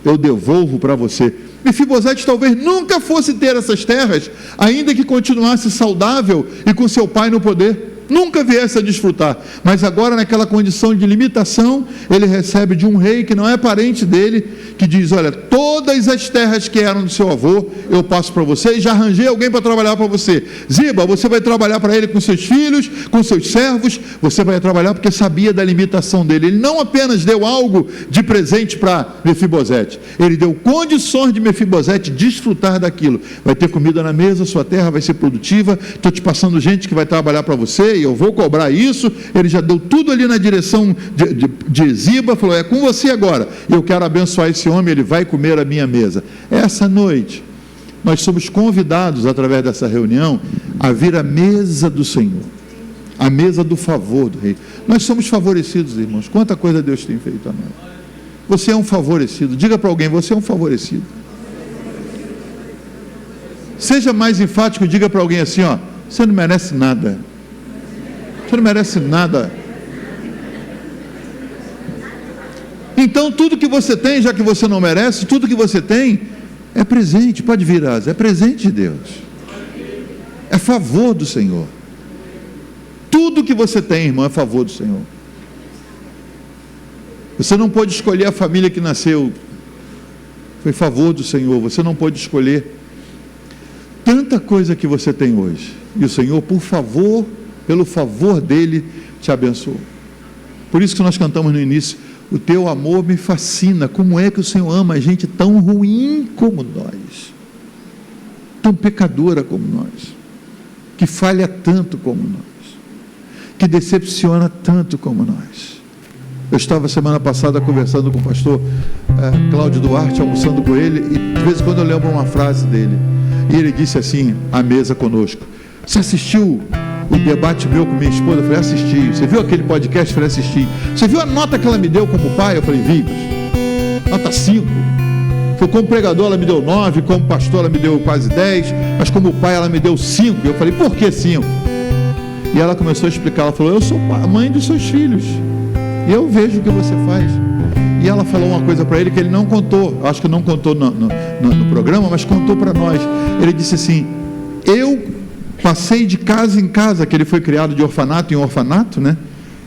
eu devolvo para você. Mefibosete talvez nunca fosse ter essas terras, ainda que continuasse saudável e com seu pai no poder, nunca viesse a desfrutar, mas agora naquela condição de limitação, ele recebe de um rei que não é parente dele, que diz, olha, todas as terras que eram do seu avô, eu passo para você, e já arranjei alguém para trabalhar para você. Ziba, você vai trabalhar para ele com seus filhos, com seus servos, você vai trabalhar porque sabia da limitação dele. Ele não apenas deu algo de presente para Mefibosete, ele deu condições de Mefibosete desfrutar daquilo. Vai ter comida na mesa, sua terra vai ser produtiva, estou te passando gente que vai trabalhar para você, eu vou cobrar isso. Ele já deu tudo ali na direção de Ziba, falou, é com você agora, eu quero abençoar esse homem, ele vai comer a minha mesa. Essa noite, nós somos convidados, através dessa reunião, a vir à mesa do Senhor, a mesa do favor do rei. Nós somos favorecidos, irmãos, quanta coisa Deus tem feito a nós. Você é um favorecido, diga para alguém, você é um favorecido. Seja mais enfático, diga para alguém assim, você não merece nada. Você não merece nada. Então tudo que você tem, já que você não merece, tudo que você tem é presente, pode vir, é presente de Deus, é favor do Senhor. Tudo que você tem, irmão, é favor do Senhor. Você não pode escolher a família que nasceu, foi favor do Senhor. Você não pode escolher tanta coisa que você tem hoje, e o Senhor, por favor, pelo favor dele, te abençoou. Por isso que nós cantamos no início, o teu amor me fascina. Como é que o Senhor ama a gente tão ruim como nós, tão pecadora como nós, que falha tanto como nós, que decepciona tanto como nós. Eu estava semana passada conversando com o pastor Cláudio Duarte, almoçando com ele, e de vez em quando eu lembro uma frase dele, e ele disse assim, à mesa conosco, você assistiu o debate meu com minha esposa? Eu falei, assisti. Você viu aquele podcast? Eu falei, assisti. Você viu a nota que ela me deu como pai? Eu falei, vi, nota 5. Foi como pregador, ela me deu 9, como pastor ela me deu quase 10, mas como pai ela me deu 5. Eu falei, por que 5? E ela começou a explicar, ela falou, eu sou a mãe dos seus filhos, e eu vejo o que você faz. E ela falou uma coisa para ele que ele não contou, acho que não contou no programa, mas contou para nós. Ele disse assim, eu passei de casa em casa, que ele foi criado de orfanato em orfanato, né?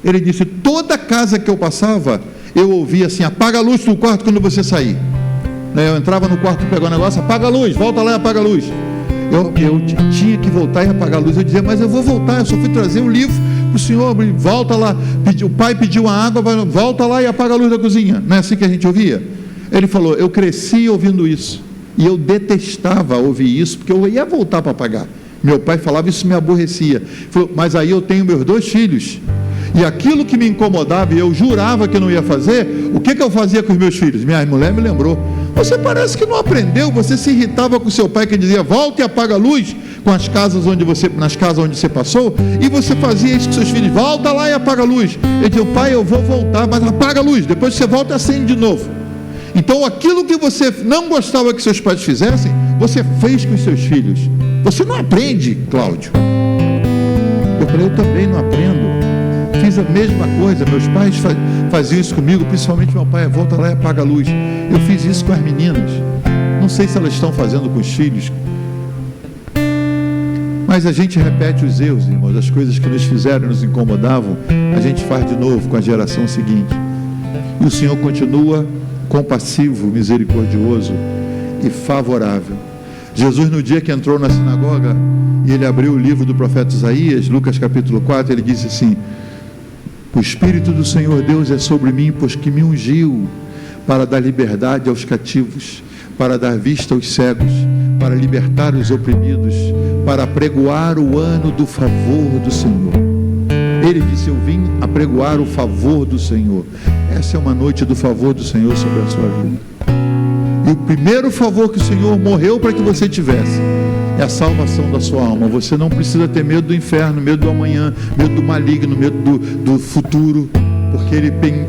Ele disse, toda casa que eu passava, eu ouvia assim, apaga a luz do quarto quando você sair. Eu entrava no quarto, pegava o negócio, apaga a luz, volta lá e apaga a luz. Eu tinha que voltar e apagar a luz. Eu dizia, mas eu vou voltar, eu só fui trazer um livro para o senhor, volta lá. O pai pediu a água, volta lá e apaga a luz da cozinha. Não é assim que a gente ouvia? Ele falou, eu cresci ouvindo isso, e eu detestava ouvir isso, porque eu ia voltar para apagar. Meu pai falava, isso me aborrecia. Falou, mas aí eu tenho meus 2 filhos, e aquilo que me incomodava e eu jurava que não ia fazer, o que eu fazia com os meus filhos? Minha mulher me lembrou, Você parece que não aprendeu. Você se irritava com seu pai que dizia: volta e apaga a luz, nas casas onde você passou, e você fazia isso com seus filhos: volta lá e apaga a luz. Ele dizia: pai, eu vou voltar, mas apaga a luz, depois você volta e acende de novo. Então aquilo que você não gostava que seus pais fizessem, você fez com os seus filhos. Você não aprende, Cláudio. Eu também não aprendo. Fiz a mesma coisa. Meus pais faziam isso comigo, principalmente meu pai: volta lá e apaga a luz. Eu fiz isso com as meninas. Não sei se elas estão fazendo com os filhos, mas a gente repete os erros, irmãos. As coisas que nos fizeram, nos incomodavam, a gente faz de novo com a geração seguinte. E o Senhor continua compassivo, misericordioso e favorável. Jesus, no dia que entrou na sinagoga e ele abriu o livro do profeta Isaías, Lucas capítulo 4, ele disse assim: o Espírito do Senhor Deus é sobre mim, pois que me ungiu para dar liberdade aos cativos, para dar vista aos cegos, para libertar os oprimidos, para apregoar o ano do favor do Senhor. Ele disse: eu vim apregoar o favor do Senhor. Essa é uma noite do favor do Senhor sobre a sua vida. E o primeiro favor que o Senhor morreu para que você tivesse é a salvação da sua alma. Você não precisa ter medo do inferno, medo do amanhã, medo do maligno, medo do futuro, porque ele tem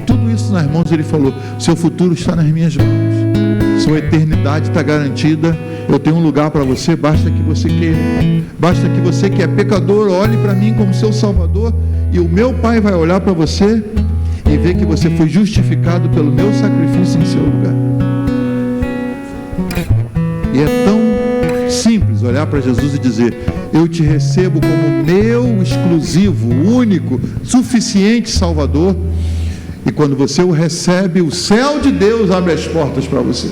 tudo isso nas mãos. Ele falou: seu futuro está nas minhas mãos, sua eternidade está garantida. Eu tenho um lugar para você, basta que você queira. Basta que você, que é pecador, olhe para mim como seu Salvador, e o meu Pai vai olhar para você e ver que você foi justificado pelo meu sacrifício em seu lugar. E é tão simples olhar para Jesus e dizer: eu te recebo como meu exclusivo, único, suficiente Salvador. E quando você o recebe, o céu de Deus abre as portas para você.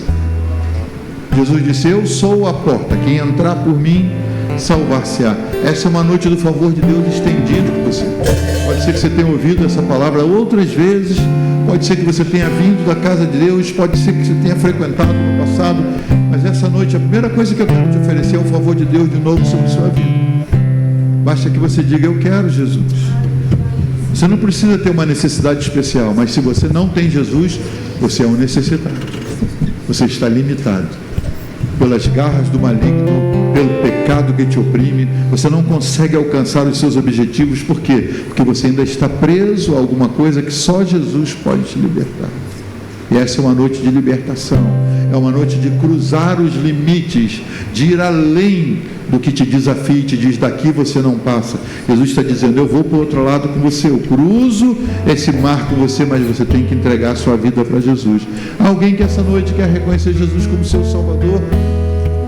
Jesus disse: eu sou a porta, quem entrar por mim salvar-se-á. Essa é uma noite do favor de Deus estendido para você. Pode ser que você tenha ouvido essa palavra outras vezes, pode ser que você tenha vindo da casa de Deus, pode ser que você tenha frequentado no passado, mas essa noite a primeira coisa que eu quero te oferecer é o favor de Deus de novo sobre a sua vida. Basta que você diga: eu quero Jesus. Você não precisa ter uma necessidade especial, mas se você não tem Jesus, você é um necessitado. Você está limitado pelas garras do maligno, pelo pecado que te oprime. Você não consegue alcançar os seus objetivos. Por quê? Porque você ainda está preso a alguma coisa que só Jesus pode te libertar. E essa é uma noite de libertação, é uma noite de cruzar os limites, de ir além do que te desafia e te diz: daqui você não passa. Jesus está dizendo: eu vou para o outro lado com você, eu cruzo esse mar com você, mas você tem que entregar a sua vida para Jesus. Alguém que essa noite quer reconhecer Jesus como seu Salvador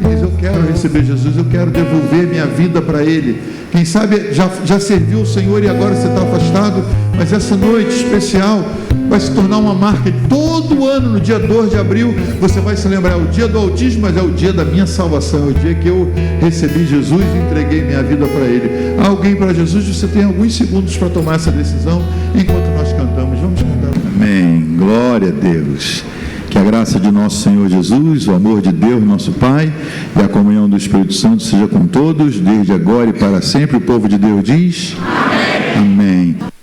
e diz: eu quero receber Jesus, eu quero devolver minha vida para Ele. Quem sabe já serviu o Senhor e agora você está afastado, mas essa noite especial vai se tornar uma marca. Todo ano, no dia 2 de abril, você vai se lembrar: é o dia do autismo, mas é o dia da minha salvação, é o dia que eu recebi Jesus e entreguei minha vida para Ele. Alguém para Jesus? Você tem alguns segundos para tomar essa decisão enquanto nós cantamos. Vamos cantar. Amém. Glória a Deus. Que a graça de nosso Senhor Jesus, o amor de Deus, nosso Pai, e a comunhão do Espírito Santo seja com todos, desde agora e para sempre. O povo de Deus diz: amém. Amém.